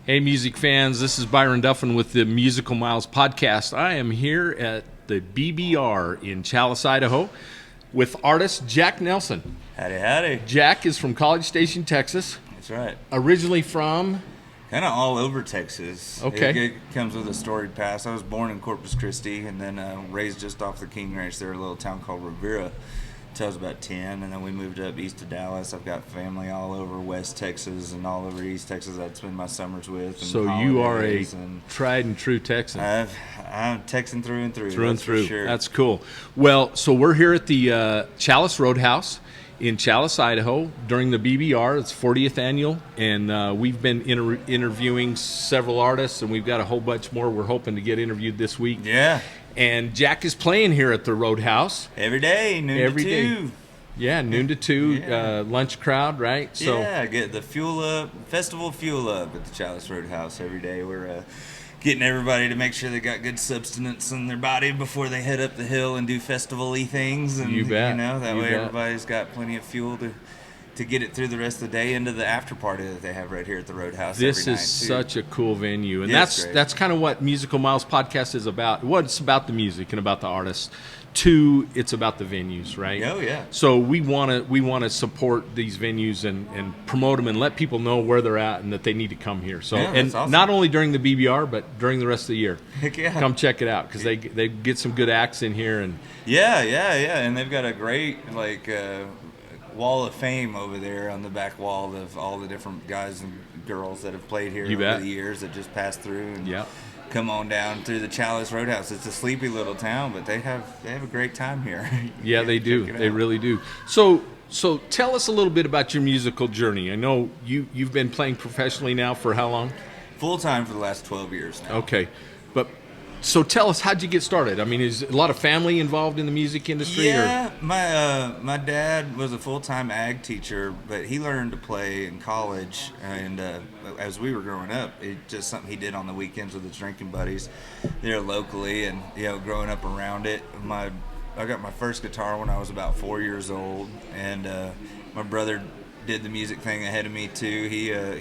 Hey, music fans, this is Byron Duffin with the Musical Miles podcast. I am here at the BBR in Chalice, Idaho, with artist Jack Nelson. Howdy, howdy. Jack is from College Station, Texas. That's right. Originally from? Kind of all over Texas. Okay. It comes with a storied past. I was born in Corpus Christi and then raised just off the King Ranch there, a little town called Rivera, until I was about 10, and then we moved up east to Dallas. I've got family all over West Texas and all over East Texas I'd spend my summers with. And So you are a and tried and true Texan. I'm Texan through and through. Through and through. For sure. That's cool. Well, so we're here at the Chalice Roadhouse in Chalice, Idaho, during the BBR. It's 40th annual, and we've been interviewing several artists, and we've got a whole bunch more we're hoping to get interviewed this week. Yeah. And Jack is playing here at the Roadhouse. Every day, noon to 2. Yeah, noon to 2, Yeah. Lunch crowd, right? So, yeah, get the festival fuel up at the Chalice Roadhouse every day. We're getting everybody to make sure they got good substance in their body before they head up the hill and do festival-y things. And, You bet. That You way bet. everybody's got plenty of fuel to get it through the rest of the day into the after party that they have right here at the Roadhouse this every is night, too. such a cool venue, and Yeah, it's great. that's kind of what Musical Miles podcast is about. What it's about the music and about the artists. Two, it's about the venues, right? Oh, yeah. So we want to support these venues and promote them and let people know where they're at and that they need to come here. So Yeah, and that's awesome. not only during the BBR but during the rest of the year. Heck yeah. Come check it out because they get some good acts in here and Yeah, and they've got a great wall of fame over there on the back wall of all the different guys and girls that have played here You over bet. the years that just passed through and Yeah. come on down through the Chalice Roadhouse. It's a sleepy little town, but they have a great time here. Yeah, they do. Check it They out. really do. So tell us a little bit about your musical journey. I know you've been playing professionally now for how long? Full time for the last 12 years now. Okay, but so tell us, how'd you get started? I mean, is a lot of family involved in the music industry? Yeah, my dad was a full-time ag teacher, but he learned to play in college, and as we were growing up, it just something he did on the weekends with his drinking buddies there locally, and growing up around it. I got my first guitar when I was about 4 years old, and my brother did the music thing ahead of me too.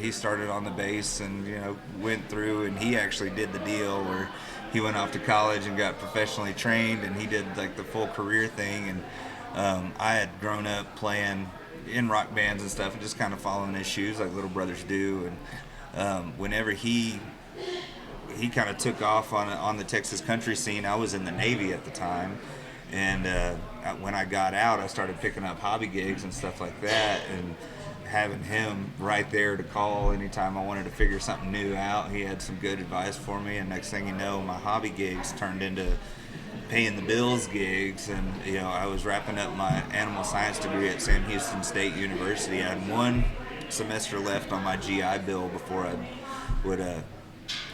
He started on the bass and went through, and he actually did the deal where he went off to college and got professionally trained, and he did like the full career thing. And I had grown up playing in rock bands and stuff and just kind of following his shoes like little brothers do. And whenever he kind of took off on the Texas country scene, I was in the Navy at the time. And when I got out, I started picking up hobby gigs and stuff like that, and having him right there to call anytime I wanted to figure something new out. He had some good advice for me, and next thing you know, my hobby gigs turned into paying the bills gigs. And I was wrapping up my animal science degree at Sam Houston State University. I had one semester left on my GI Bill before I would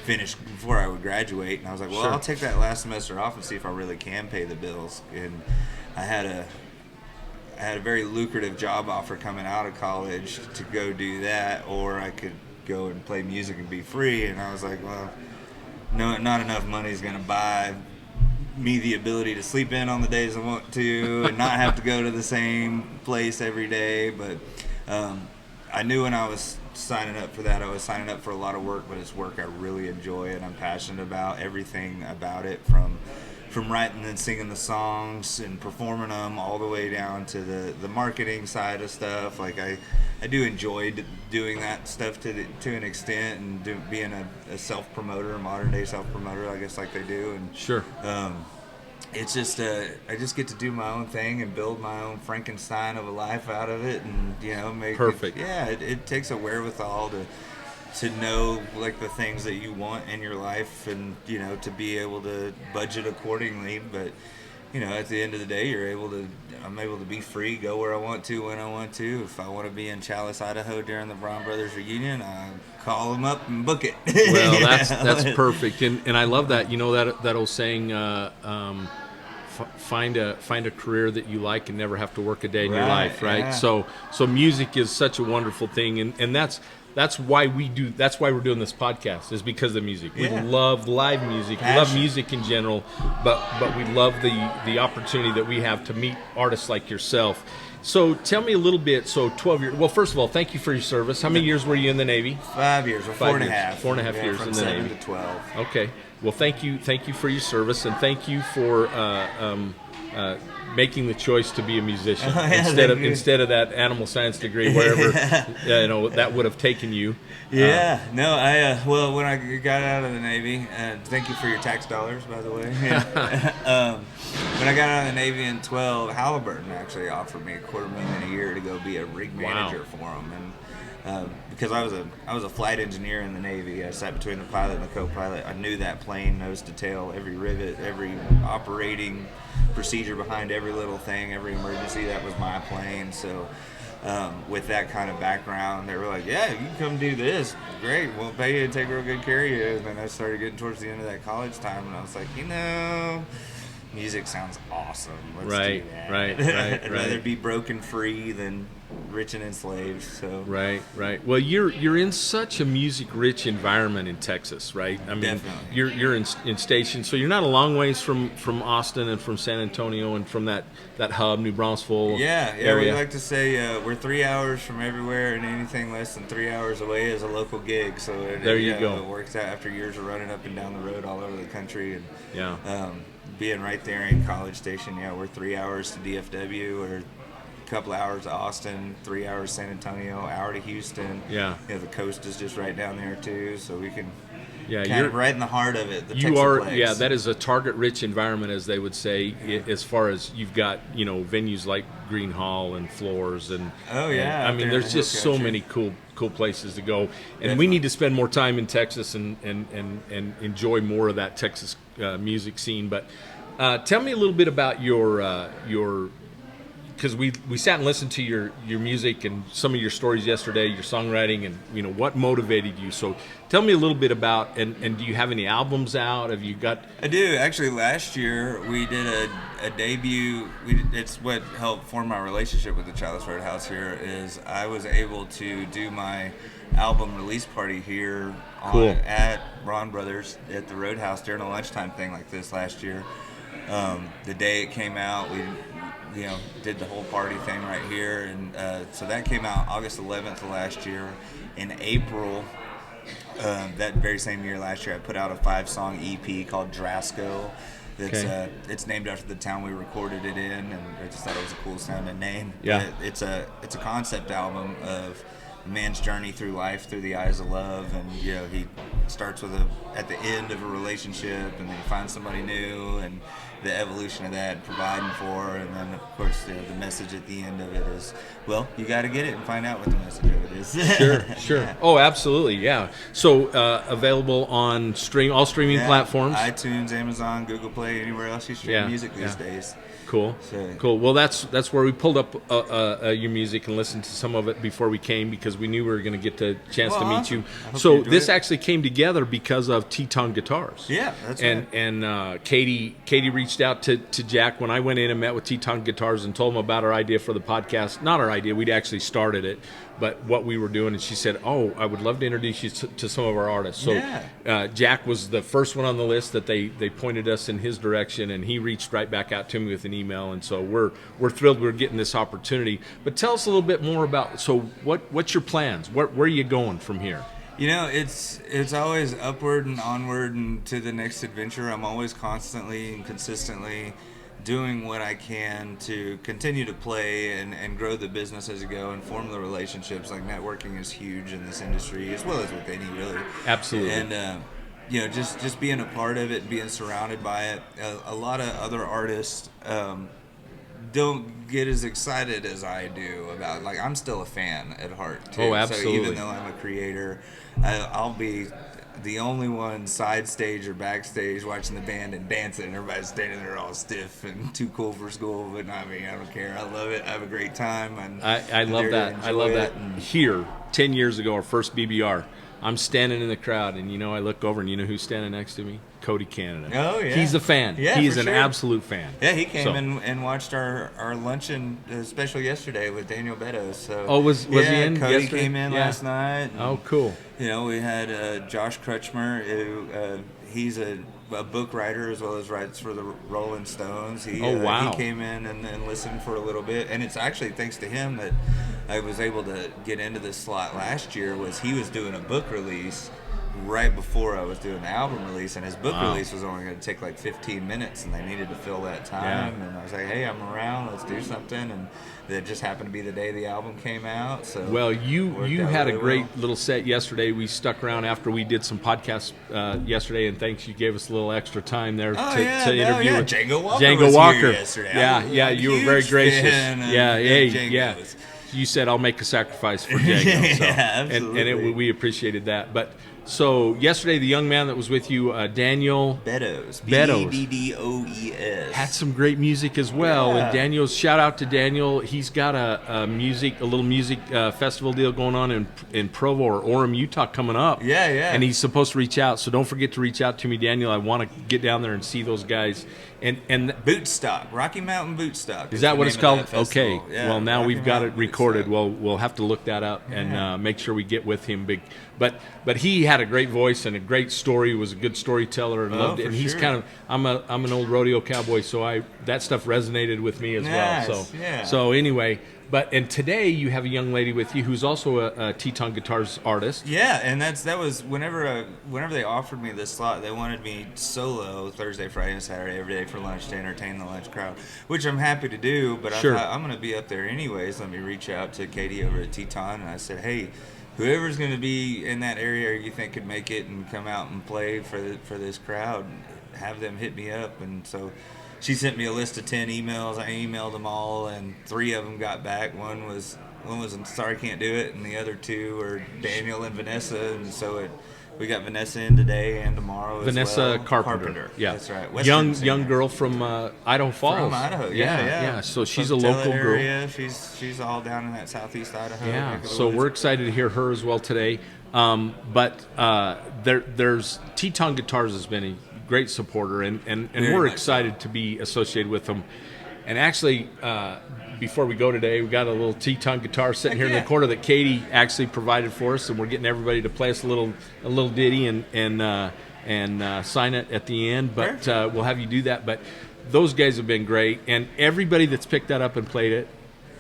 before I would graduate, and I was like, well, Sure. I'll take that last semester off and see if I really can pay the bills. And I had a very lucrative job offer coming out of college to go do that, or I could go and play music and be free. And I was like, well, no, not enough money is going to buy me the ability to sleep in on the days I want to and not have to go to the same place every day. But I knew when I was signing up for that, I was signing up for a lot of work, but it's work I really enjoy and I'm passionate about. Everything about it, from writing and singing the songs and performing them all the way down to the marketing side of stuff. Like I do enjoy doing that stuff to an extent, and being a self-promoter, a modern-day self-promoter, I guess, like they do. And Sure. It's just I just get to do my own thing and build my own Frankenstein of a life out of it, and make Perfect. it takes a wherewithal to know like the things that you want in your life, and to be able to budget accordingly. But at the end of the day, I'm able to be free, go where I want to, when I want to. If I want to be in Chalice, Idaho during the Brown Brothers reunion, I call them up and book it. Well, that's perfect, and I love that. That old saying, find a career that you like and never have to work a day in your life, right? Yeah. So music is such a wonderful thing, and that's why we're doing this podcast, is because of music. We Yeah. love live music. We love music in general, but we love the opportunity that we have to meet artists like yourself So tell me a little bit. So 12 years. Well, first of all, thank you for your service. How many years were you in the Navy? 5 years, or 4 and a years. half. 4.5 years from in the 7 Navy. to 12. Okay. Well, thank you for your service, and thank you for making the choice to be a musician instead of that animal science degree, wherever that would have taken you. Yeah, no, well, when I got out of the Navy, thank you for your tax dollars, by the way. When I got out of the Navy in 12, Halliburton actually offered me $250,000 a year to go be a rig manager for them, and because I was a flight engineer in the Navy, I sat between the pilot and the co-pilot. I knew that plane nose to tail, every rivet, every operating procedure behind every little thing, every emergency. That was my plane. So with that kind of background, they were like, yeah, you can come do this, great, we'll pay you and take real good care of you. And then I started getting towards the end of that college time, and I was like, music sounds awesome, let's do that. Right. I'd rather be broken free than rich and enslaved. So right. Well, you're in such a music-rich environment in Texas, right? I mean, definitely. You're in station, so you're not a long ways from Austin and from San Antonio and from that hub, New Braunfels area. We like to say we're 3 hours from everywhere, and anything less than 3 hours away is a local gig. So there you go. It works out after years of running up and down the road all over the country, and being right there in College Station. We're 3 hours to DFW, or couple of hours to Austin, 3 hours San Antonio, hour to Houston. The coast is just right down there too, so we can you're right in the heart of it. That is a target-rich environment, as they would say, as far as you've got venues like Green Hall and Floors and I mean, there's just so many cool places to go, and we need to spend more time in Texas and enjoy more of that Texas music scene. But tell me a little bit about your because we sat and listened to your music and some of your stories yesterday, your songwriting, and what motivated you. So tell me a little bit about, and do you have any albums out? Have you got? I do. Actually, last year we did a debut. It's what helped form my relationship with the Chalice Roadhouse here, is I was able to do my album release party here at Ron Brothers at the Roadhouse during a lunchtime thing like this last year. The day it came out, we did the whole party thing right here, and so that came out August 11th of last year. In April, that very same year last year, I put out a 5-song EP called Drasco. It's named after the town we recorded it in, and I just thought it was a cool sounding name. Yeah. It's a concept album of a man's journey through life through the eyes of love, and he starts with at the end of a relationship, and then he finds somebody new, and the evolution of that, providing for, and then of course the message at the end of it is, well, you got to get it and find out what the message of it is. Sure. Oh, absolutely, yeah. So available on all streaming platforms, iTunes, Amazon, Google Play, anywhere else you stream music these days. Cool. Well, that's where we pulled up your music and listened to some of it before we came, because we knew we were going to get the chance to meet you. So this actually came together because of Teton Guitars. Yeah, that's right. And Katie reached out to Jack when I went in and met with Teton Guitars and told him about our idea for the podcast. Not our idea, we'd actually started it, but what we were doing. And she said, "Oh, I would love to introduce you to some of our artists." So Jack was the first one on the list that they pointed us in his direction, and he reached right back out to me with an email. And so we're thrilled we're getting this opportunity. But tell us a little bit more about, so what's your plans? Where are you going from here? It's always upward and onward and to the next adventure. I'm always constantly and consistently doing what I can to continue to play and grow the business as you go and form the relationships. Like, networking is huge in this industry, as well as with any, really. Absolutely. And just being a part of it, being surrounded by it. A lot of other artists don't get as excited as I do about, like, I'm still a fan at heart too. Oh, absolutely. So even though I'm a creator, I'll be the only one side stage or backstage watching the band and dancing, and everybody's standing there all stiff and too cool for school. But I don't care. I love it. I have a great time. I love that. I love that. Here, 10 years ago, our first BBR, I'm standing in the crowd, and I look over, and you know who's standing next to me? Cody Canada. Oh, yeah. He's a fan. Yeah, he's an absolute fan. Yeah, he came and watched our luncheon special yesterday with Daniel Beddoes. So was he in? Cody yesterday? came in last night. Oh, cool. We had Josh Crutchmer, who he's a book writer as well as writes for the Rolling Stones. Oh, wow. He came in and listened for a little bit, and it's actually thanks to him that I was able to get into this slot last year. Was he was doing a book release right before I was doing the album release, and his book Wow. release was only going to take like 15 minutes, and they needed to fill that time. Yeah. And I was like, hey, I'm around, let's do something. And that just happened to be the day the album came out. So Well, you worked out had a really great well. little set yesterday. We stuck around after we did some podcasts yesterday, and thanks, you gave us a little extra time there Oh, to yeah, no, interview yeah. with Django Walker Django was Walker. here yesterday. Yeah, I'm yeah, a you were very huge gracious. fan of Yeah, hey, Django's. yeah. You said I'll make a sacrifice for Django. So. Yeah, and absolutely. we appreciated that. But so yesterday, the young man that was with you, Daniel Beddoes. Beddoes. Beddoes. had some great music as well. Yeah. And Daniel's, shout out to Daniel. He's got a little music festival deal going on in Provo or Orem, Utah coming up. Yeah, yeah. And he's supposed to reach out. So don't forget to reach out to me, Daniel. I want to get down there and see those guys. And Bootstock. Rocky Mountain Bootstock. is that the what name it's of called? that festival. Okay. Yeah, Well, now Rocky we've got it Mountain recorded. Bootstock. We'll have to look that up and Yeah. make sure we get with him. But he had a great voice and a great story. He was a good storyteller and loved it. for And he's sure. kind of I'm an old rodeo cowboy, so that stuff resonated with me as Nice, well. So yeah. so anyway, and today you have a young lady with you who's also a Teton Guitars artist. Yeah, and that was whenever they offered me this slot, they wanted me solo Thursday, Friday, and Saturday every day for lunch to entertain the lunch crowd, which I'm happy to do. But Sure. I thought I'm going to be up there anyways. Let me reach out to Katie over at Teton, and I said, hey, whoever's going to be in that area you think could make it and come out and play for this crowd, have them hit me up. And so she sent me a list of 10 emails. I emailed them all, and 3 of them got back. One was I'm sorry, can't do it, and the other 2 were Daniel and Vanessa. And so we got Vanessa in today and tomorrow. Vanessa as well. Carpenter. Yeah, that's right. Western singer. young girl from Idaho Falls. From Idaho, yeah. So she's a Pocatello local girl. area. She's all down in that southeast Idaho. Yeah, neck of the so woods. we're excited to hear her as well today. But there's Teton Guitars has been a great supporter, and Very we're much excited to be associated with them. And actually, before we go today, we got a little Teton guitar sitting here in the yeah. corner that Katie actually provided for us, and we're getting everybody to play us a little ditty and sign it at the end. But we'll have you do that. But those guys have been great, and everybody that's picked that up and played it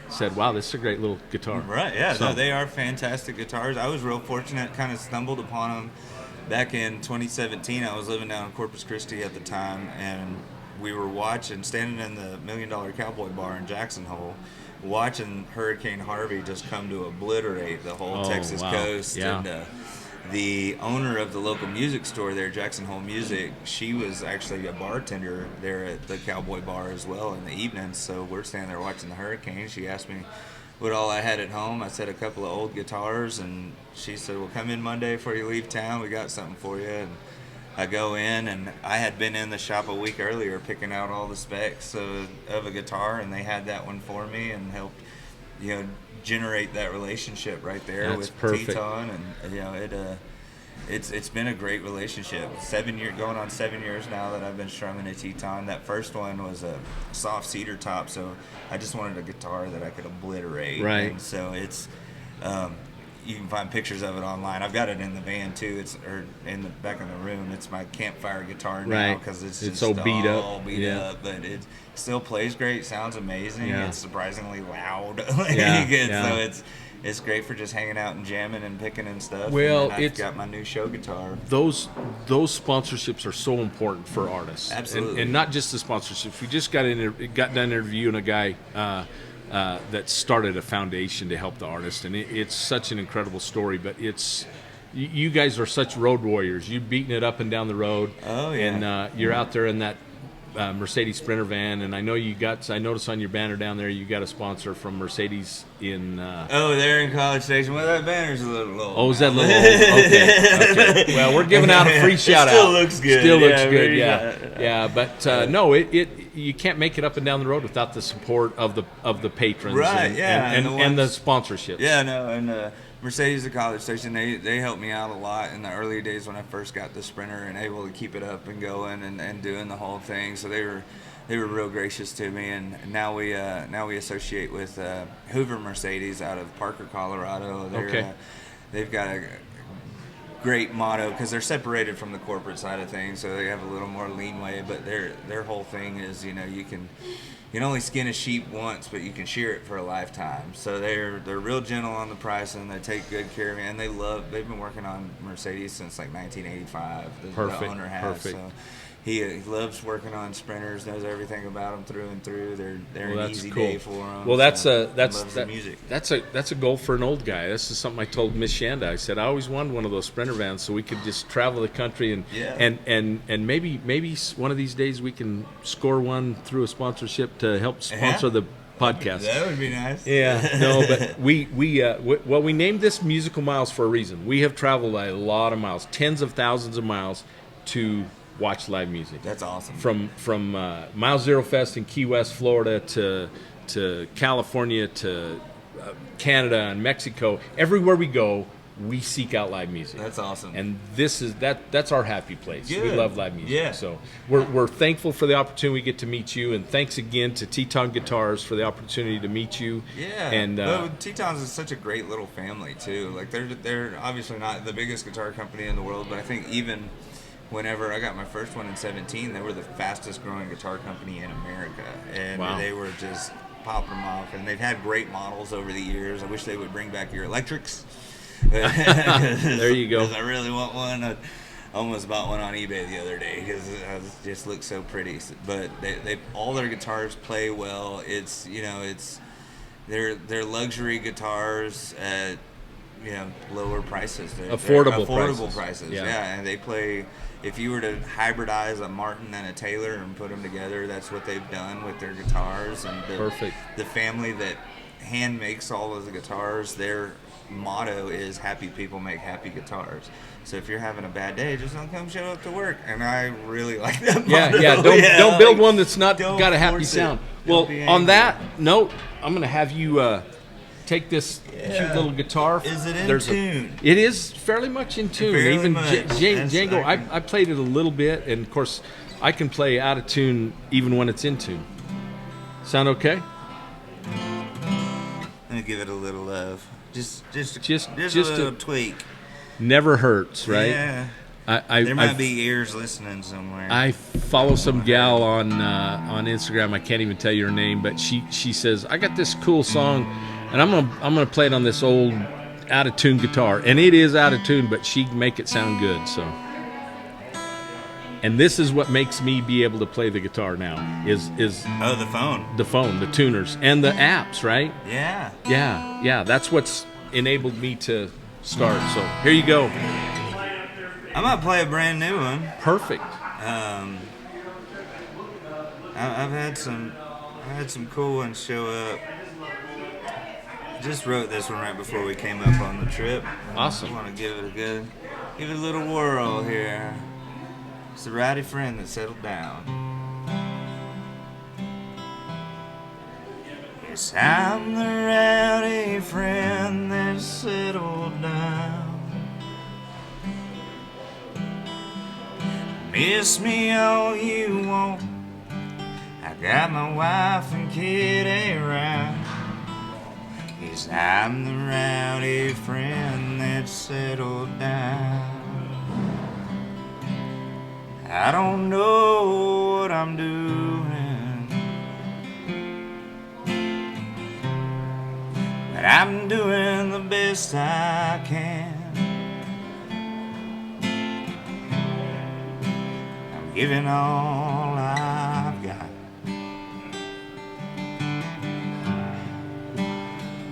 said, wow, this is a great little guitar. Right, yeah, So- no, they are fantastic guitars. I was real fortunate, kind of stumbled upon them back in 2017. I was living down in Corpus Christi at the time, and we were standing in the $1 Million Cowboy Bar in Jackson Hole, watching Hurricane Harvey just come to obliterate the whole Oh, Texas wow. coast. Yeah. And the owner of the local music store there, Jackson Hole Music, she was actually a bartender there at the Cowboy Bar as well in the evenings. So we're standing there watching the hurricane. She asked me what all I had at home. I said a couple of old guitars, and she said, well, come in Monday before you leave town. We got something for you. And I go in, and I had been in the shop a week earlier picking out all the specs of a guitar, and they had that one for me and helped, generate that relationship right there That's with perfect. Teton. And it's been a great relationship. 7 years, going on 7 years now that I've been strumming a Teton. That first one was a soft cedar top, so I just wanted a guitar that I could obliterate. Right. And so it's you can find pictures of it online. I've got it in the van too. Or in the back of the room. It's my campfire guitar now Right. because it's It's just so beat up. all beat Yeah. up, but it still plays great. Sounds amazing. Yeah. It's surprisingly loud. Yeah, yeah. So it's great for just hanging out and jamming and picking and stuff. Well, and then I've it's- got my new show guitar. Those sponsorships are so important for artists. Absolutely. And not just the sponsorships. We just got done interviewing a guy that started a foundation to help the artist, and it's such an incredible story. But you guys are such road warriors. You're beating it up and down the road. Oh, yeah. And you're out there in that Mercedes Sprinter van, and I know I noticed on your banner down there you got a sponsor from Mercedes in. Oh, they're in College Station. Well, that banner's a little old. Oh, is that a little old? Okay. Well, we're giving out a free shout out. Still looks good. Still looks Yeah, good. very Yeah. good. Yeah. But no, you can't make it up and down the road without the support of the patrons. Right, And, yeah, And, and and the the sponsorships. Yeah, no, and Mercedes at College Station, they helped me out a lot in the early days when I first got the Sprinter and able to keep it up and going and doing the whole thing. So they were real gracious to me, and now we associate with Hoover Mercedes out of Parker, Colorado. Okay. They've got great motto because they're separated from the corporate side of things, so they have a little more leeway. But their whole thing is, you can only skin a sheep once, but you can shear it for a lifetime. So they're real gentle on the pricing. They take good care of me, and they've been working on Mercedes since like 1985. The owner has. Perfect. So he loves working on Sprinters, knows everything about them through and through. They're an easy day for him. Well, loves the music. That's a goal for an old guy. This is something I told Miss Shanda. I said I always wanted one of those Sprinter vans so we could just travel the country and maybe one of these days we can score one through a sponsorship to help sponsor the podcast. That would be nice. Yeah, no, but we named this Musical Miles for a reason. We have traveled a lot of miles, tens of thousands of miles to watch live music. That's awesome. From Mile Zero Fest in Key West, Florida, to California, to Canada and Mexico. Everywhere we go, we seek out live music. That's awesome. And that's our happy place. Good. We love live music. Yeah. So we're thankful for the opportunity we get to meet you, and thanks again to Teton Guitars for the opportunity to meet you. Yeah. And Tetons is such a great little family too. Like they're obviously not the biggest guitar company in the world, but I think even whenever I got my first one in 2017, they were the fastest growing guitar company in America. And wow. They were just popping them off. And they've had great models over the years. I wish they would bring back your electrics. There you go. Because I really want one. I almost bought one on eBay the other day because it just looks so pretty. But they all their guitars play well. It's they're luxury guitars at lower prices. They're affordable prices. Yeah. And they play. If you were to hybridize a Martin and a Taylor and put them together, that's what they've done with their guitars. And Perfect. The family that hand makes all of the guitars, their motto is happy people make happy guitars. So if you're having a bad day, just don't come show up to work. And I really like that motto. Don't build one that's not got a happy sound. Well, on that note, I'm going to have you take this cute little guitar. Is it in tune? It is fairly much in tune. Fairly Even much. Django, I played it a little bit, and of course, I can play out of tune even when it's in tune. Sound okay? Let me give it a little love. Just a little tweak. Never hurts, right? Yeah. There might be ears listening somewhere. I follow some gal on Instagram. I can't even tell you her name, but she says I got this cool song, and I'm gonna play it on this old out of tune guitar, and it is out of tune, but she can make it sound good. So, and this is what makes me be able to play the guitar now is the phone, the tuners, and the apps, right? Yeah. That's what's enabled me to start. So here you go. I might play a brand new one. Perfect. I've had some cool ones show up. Just wrote this one right before we came up on the trip. Awesome. I want to give it a little whirl here. It's the rowdy friend that settled down. Yes, I'm the rowdy friend that settled down. Miss me all you want. I got my wife and kid around. Yes, I'm the rowdy friend that settled down. I don't know what I'm doing, but I'm doing the best I can. I'm giving all I've got.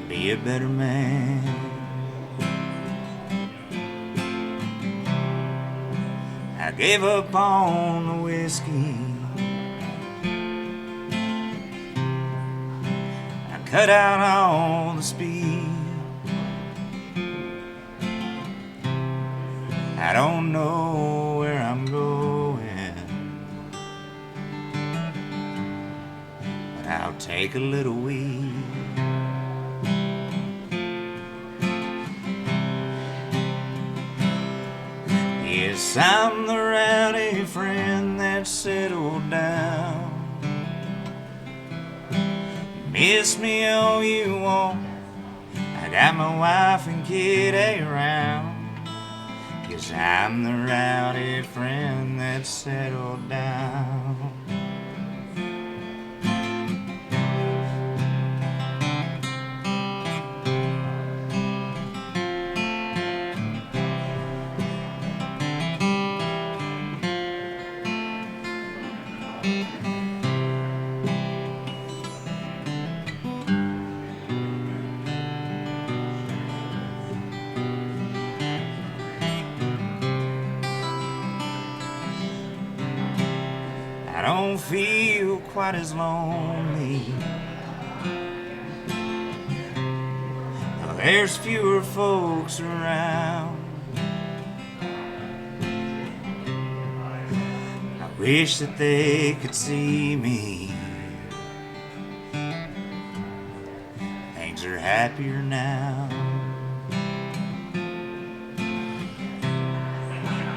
Be a better man. I gave up on the whiskey. I cut out all the speed. I don't know where I'm going, but I'll take a little weed. Yes, I'm the rowdy friend that settled down. Miss me all you want. I got my wife and kid around. 'Cause I'm the rowdy friend that settled down. I don't feel quite as lonely. There's fewer folks around. I wish that they could see me. Things are happier now.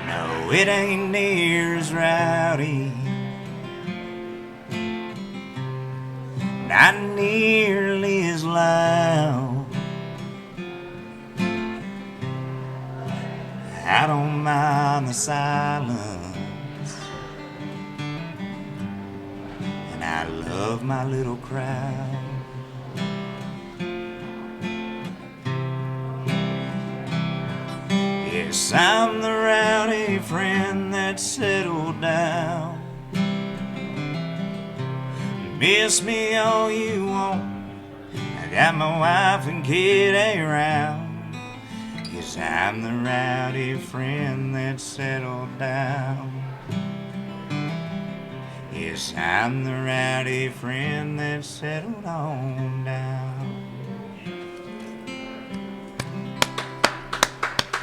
No, it ain't near as rowdy, not nearly as loud. I don't mind the silence, and I love my little crowd. Yes, I'm the rowdy friend that settled down. Miss me all you want, I got my wife and kid around. 'Cause I'm the rowdy friend that settled down. Yes, I'm the rowdy friend that settled on down.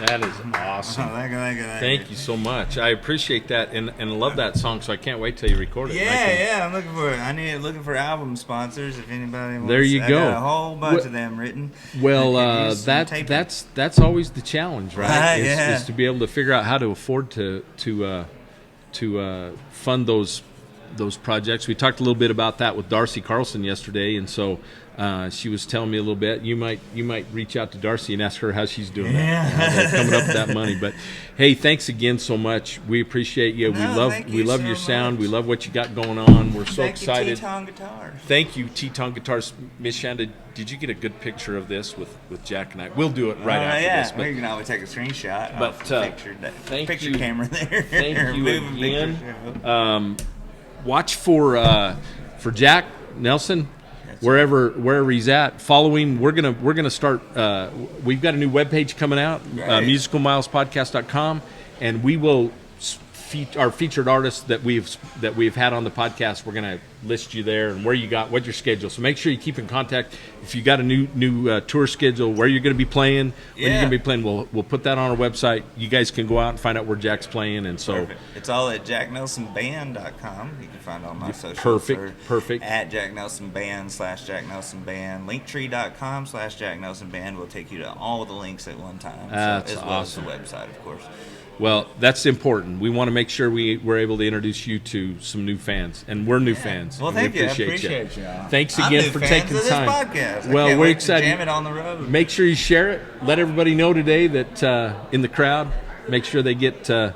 That is awesome. Thank you so much. I appreciate that, and love that song. So I can't wait till you record it. Yeah, I'm looking for it. Looking for album sponsors. If anybody wants, there you go. I got a whole bunch of them written. Well, that's always the challenge, right? Is to be able to figure out how to afford to fund those projects. We talked a little bit about that with Darcy Carlson yesterday, and so she was telling me a little bit. You might reach out to Darcy and ask her how she's doing. Yeah. Coming up with that money. But hey, thanks again so much. We appreciate you. We love your sound. We love what you got going on. We're so excited. Thank you, Teton Guitars. Thank you, Teton Guitars. Miss Shanda, did you get a good picture of this with Jack and I? We'll do it right after this. But we can always take a screenshot. But picture camera there. Thank you again. Watch for Jack Nelson. Wherever he's at, following, we're gonna start. We've got a new webpage coming out, musicalmilespodcast.com, and we will our featured artists that we've had on the podcast. We're gonna list you there and what your schedule. So make sure you keep in contact. If you got a new tour schedule, where you're gonna be playing, when you're gonna be playing, we'll put that on our website. You guys can go out and find out where Jack's playing, and so it's all at jacknelsonband.com. You can find all my socials. Perfect. At jacknelsonband/jacknelsonband, linktree.com/jacknelsonband will take you to all the links at one time. That's as well awesome. as the website, of course. Well, that's important. We want to make sure we're able to introduce you to some new fans, and we're new fans. Well, thank you. I appreciate you. Thanks again for taking time. Podcast. Well, we're excited. Jam it on the road. Make sure you share it. Let everybody know today that in the crowd, make sure they get to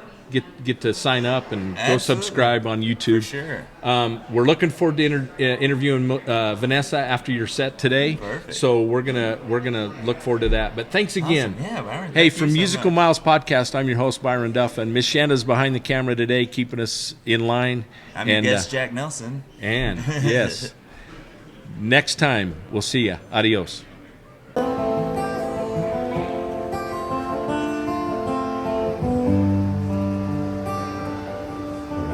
sign up and go subscribe on YouTube. For sure. We're looking forward to interviewing Vanessa after your set today. Perfect. So we're gonna look forward to that. But thanks again. Awesome. Yeah, Byron, hey, from Musical Miles Podcast, I'm your host Byron Duff, and Miss Shanda's behind the camera today, keeping us in line. I'm your guest, Jack Nelson. And yes, next time we'll see ya. Adios.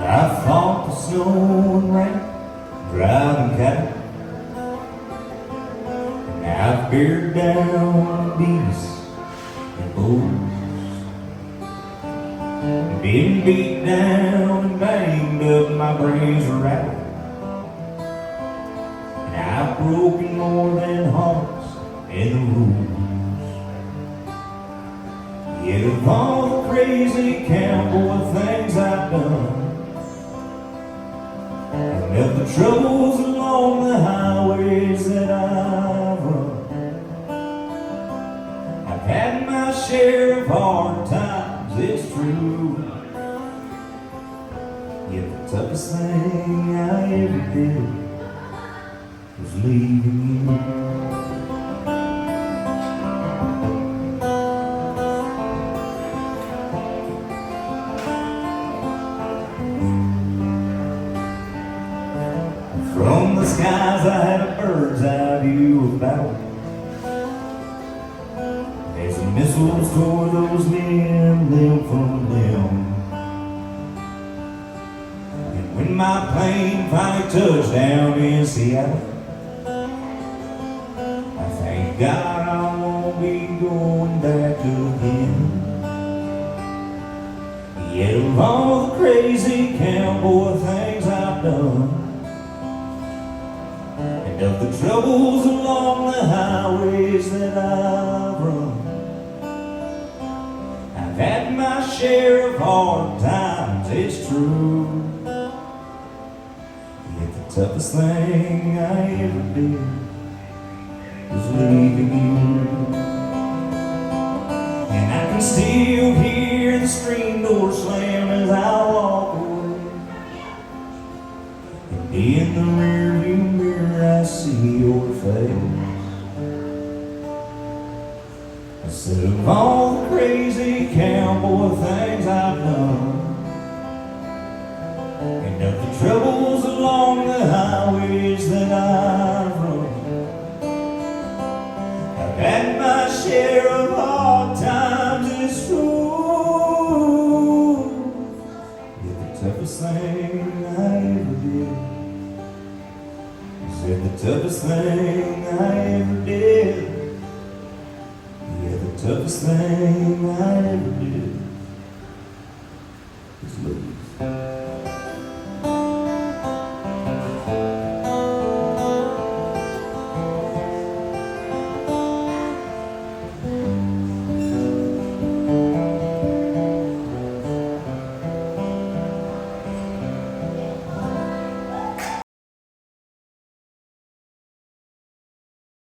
I fought the snow and rain, driving cattle. And I've beared down beasts and bulls, been beat down and banged up, my brains are rattled. And I've broken more than hearts and the rules. Yet of all the crazy cowboy things I've done, and of the troubles along the highways that I've run, I've had my share of hard times. is true. Yet the toughest thing I ever did was leaving you. From the skies I had a bird's eye view about as the missiles tore those men limb from limb. And when my plane finally touched down in Seattle, I thank God I won't be going back again. Yet of all the crazy cowboy things I've done, and of the troubles along the highways that I've run, I've had my share of hard times, it's true. Yet the toughest thing I ever did was leaving you. And I can still hear the screen door slam as I walk away. And in the rearview mirror I see your face. I said of all the crazy cowboy things I've done, and of the troubles along the highways that I've run, I've had my share of hard times, it's true. Yet the toughest thing I ever did, said the toughest thing I ever did, yeah, the toughest thing